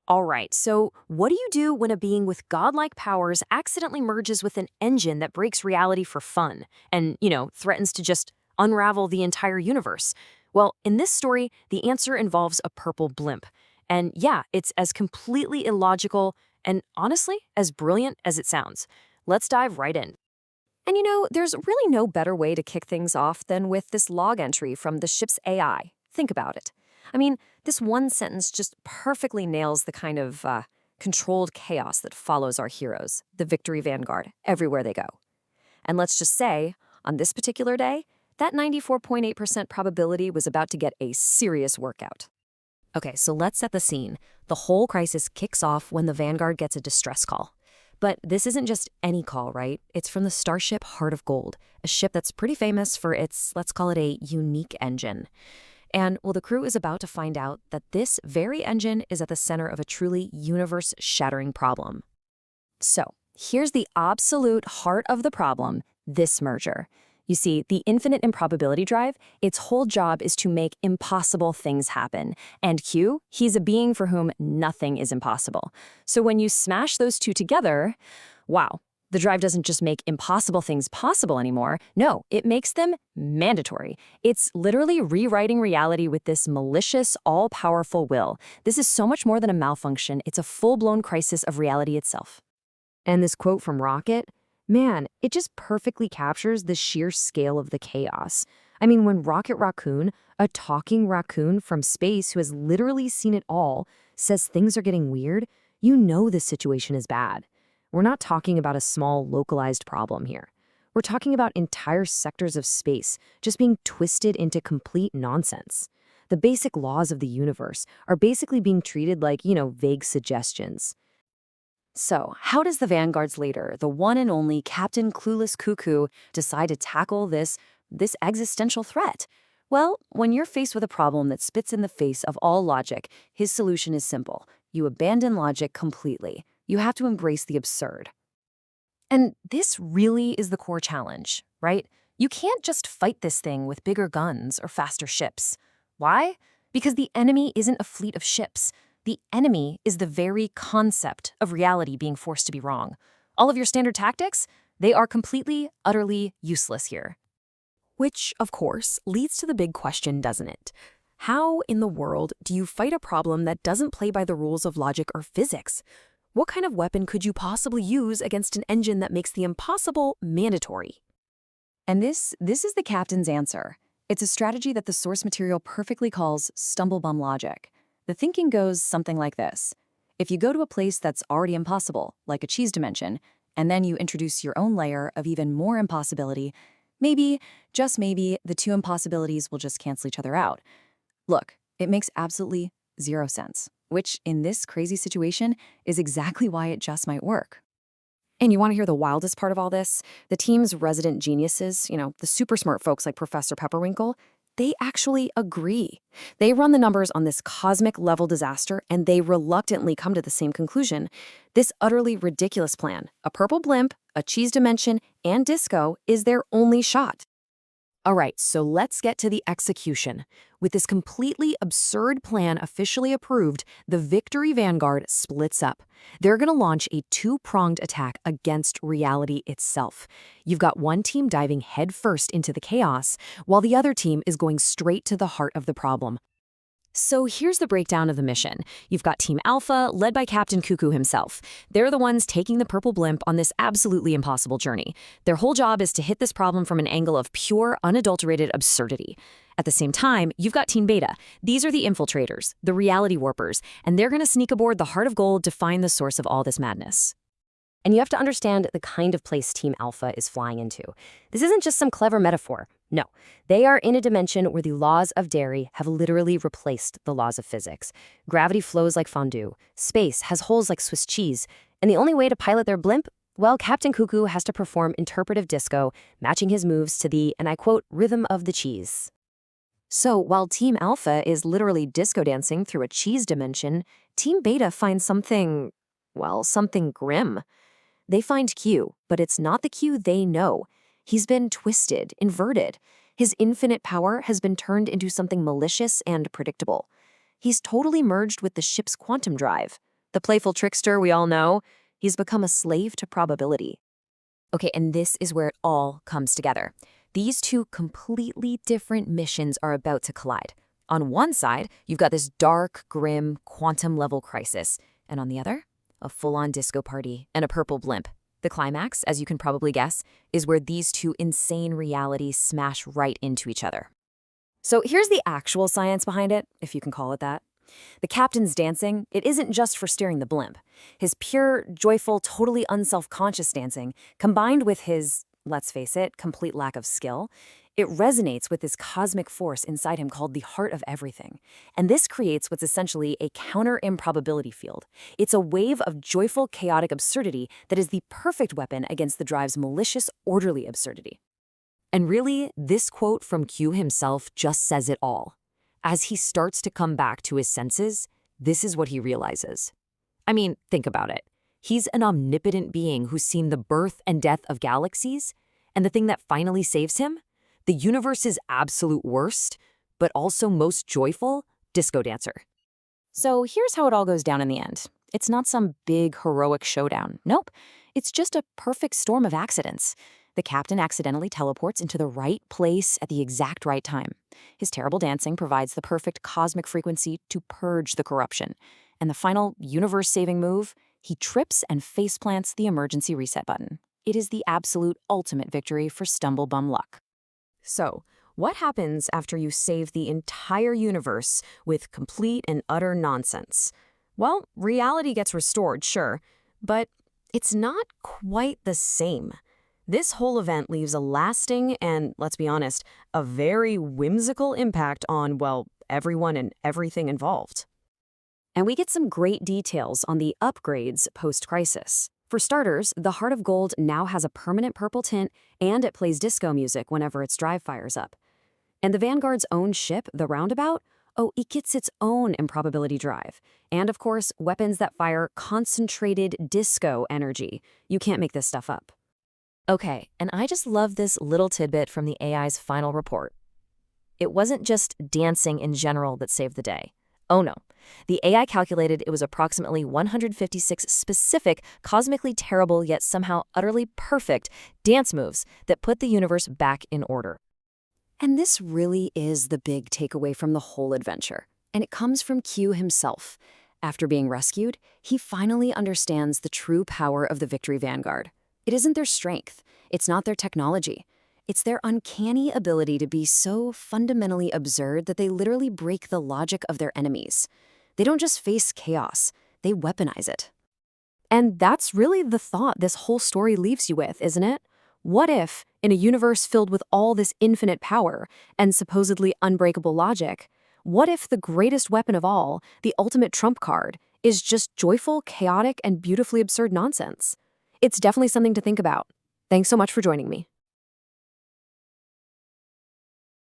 All right, so what do you do when a being with godlike powers accidentally merges with an engine that breaks reality for fun and, threatens to just unravel the entire universe? Well, in this story, the answer involves a purple blimp. And yeah, it's as completely illogical and honestly as brilliant as it sounds. Let's dive right in. And there's really no better way to kick things off than with this log entry from the ship's AI. Think about it. I mean, this one sentence just perfectly nails the kind of controlled chaos that follows our heroes, the Victory Vanguard, everywhere they go. And let's just say, on this particular day, that 94.8% probability was about to get a serious workout. Okay, so let's set the scene. The whole crisis kicks off when the Vanguard gets a distress call. But this isn't just any call, right? It's from the starship Heart of Gold, a ship that's pretty famous for its, let's call it a unique engine. And, well, the crew is about to find out that this very engine is at the center of a truly universe-shattering problem. So, here's the absolute heart of the problem, this merger. You see, the infinite improbability drive, its whole job is to make impossible things happen. And Q, he's a being for whom nothing is impossible. So when you smash those two together, wow, the drive doesn't just make impossible things possible anymore. No, it makes them mandatory. It's literally rewriting reality with this malicious, all-powerful will. This is so much more than a malfunction. It's a full-blown crisis of reality itself. And this quote from Rocket, man, it just perfectly captures the sheer scale of the chaos. I mean, when Rocket Raccoon, a talking raccoon from space who has literally seen it all, says things are getting weird, you know this situation is bad. We're not talking about a small, localized problem here. We're talking about entire sectors of space just being twisted into complete nonsense. The basic laws of the universe are basically being treated like, vague suggestions. So, how does the Vanguard's leader, the one and only Captain Clueless Cuckoo, decide to tackle this existential threat? Well, when you're faced with a problem that spits in the face of all logic, his solution is simple. You abandon logic completely. You have to embrace the absurd. And this really is the core challenge, right? You can't just fight this thing with bigger guns or faster ships. Why? Because the enemy isn't a fleet of ships. The enemy is the very concept of reality being forced to be wrong. All of your standard tactics, they are completely, utterly useless here. Which, of course, leads to the big question, doesn't it? How in the world do you fight a problem that doesn't play by the rules of logic or physics? What kind of weapon could you possibly use against an engine that makes the impossible mandatory? And this is the captain's answer. It's a strategy that the source material perfectly calls stumble-bum logic. The thinking goes something like this. If you go to a place that's already impossible, like a cheese dimension, and then you introduce your own layer of even more impossibility, maybe, just maybe, the two impossibilities will just cancel each other out. Look, it makes absolutely zero sense, which in this crazy situation is exactly why it just might work. And you want to hear the wildest part of all this? The team's resident geniuses, the super smart folks like Professor Pepperwinkle, they actually agree. They run the numbers on this cosmic level disaster and they reluctantly come to the same conclusion. This utterly ridiculous plan, a purple blimp, a cheese dimension, and disco is their only shot. All right, so let's get to the execution. With this completely absurd plan officially approved, the Victory Vanguard splits up. They're going to launch a two-pronged attack against reality itself. You've got one team diving headfirst into the chaos, while the other team is going straight to the heart of the problem. So here's the breakdown of the mission. You've got Team Alpha, led by Captain Cuckoo himself. They're the ones taking the purple blimp on this absolutely impossible journey. Their whole job is to hit this problem from an angle of pure, unadulterated absurdity. At the same time, you've got Team Beta. These are the infiltrators, the reality warpers, and they're going to sneak aboard the Heart of Gold to find the source of all this madness. And you have to understand the kind of place Team Alpha is flying into. This isn't just some clever metaphor. No, they are in a dimension where the laws of dairy have literally replaced the laws of physics. Gravity flows like fondue. Space has holes like Swiss cheese. And the only way to pilot their blimp? Well, Captain Cuckoo has to perform interpretive disco, matching his moves to the, and I quote, rhythm of the cheese. So while Team Alpha is literally disco dancing through a cheese dimension, Team Beta finds something grim. They find Q, but it's not the Q they know. He's been twisted, inverted. His infinite power has been turned into something malicious and predictable. He's totally merged with the ship's quantum drive. The playful trickster we all know, he's become a slave to probability. Okay, and this is where it all comes together. These two completely different missions are about to collide. On one side, you've got this dark, grim, quantum-level crisis, and on the other, a full-on disco party and a purple blimp. The climax, as you can probably guess, is where these two insane realities smash right into each other. So here's the actual science behind it, if you can call it that. The captain's dancing, it isn't just for steering the blimp. His pure, joyful, totally unself-conscious dancing, combined with his, let's face it, complete lack of skill, it resonates with this cosmic force inside him called the heart of everything. And this creates what's essentially a counter-improbability field. It's a wave of joyful, chaotic absurdity that is the perfect weapon against the drive's malicious, orderly absurdity. And really, this quote from Q himself just says it all. As he starts to come back to his senses, this is what he realizes. I mean, think about it. He's an omnipotent being who's seen the birth and death of galaxies, and the thing that finally saves him? The universe's absolute worst, but also most joyful, disco dancer. So here's how it all goes down in the end. It's not some big, heroic showdown. Nope. It's just a perfect storm of accidents. The captain accidentally teleports into the right place at the exact right time. His terrible dancing provides the perfect cosmic frequency to purge the corruption. And the final universe-saving move, he trips and faceplants the emergency reset button. It is the absolute ultimate victory for Stumblebum luck. So, what happens after you save the entire universe with complete and utter nonsense? Well, reality gets restored, sure, but it's not quite the same. This whole event leaves a lasting and, let's be honest, a very whimsical impact on, well, everyone and everything involved. And we get some great details on the upgrades post-crisis. For starters, the Heart of Gold now has a permanent purple tint, and it plays disco music whenever its drive fires up. And the Vanguard's own ship, the Roundabout, oh, it gets its own improbability drive. And of course, weapons that fire concentrated disco energy. You can't make this stuff up. Okay, and I just love this little tidbit from the AI's final report. It wasn't just dancing in general that saved the day. Oh no. The AI calculated it was approximately 156 specific, cosmically terrible yet somehow utterly perfect dance moves that put the universe back in order. And this really is the big takeaway from the whole adventure. And it comes from Q himself. After being rescued, he finally understands the true power of the Victory Vanguard. It isn't their strength. It's not their technology. It's their uncanny ability to be so fundamentally absurd that they literally break the logic of their enemies. They don't just face chaos, they weaponize it. And that's really the thought this whole story leaves you with, isn't it? What if, in a universe filled with all this infinite power and supposedly unbreakable logic, what if the greatest weapon of all, the ultimate trump card, is just joyful, chaotic, and beautifully absurd nonsense? It's definitely something to think about. Thanks so much for joining me.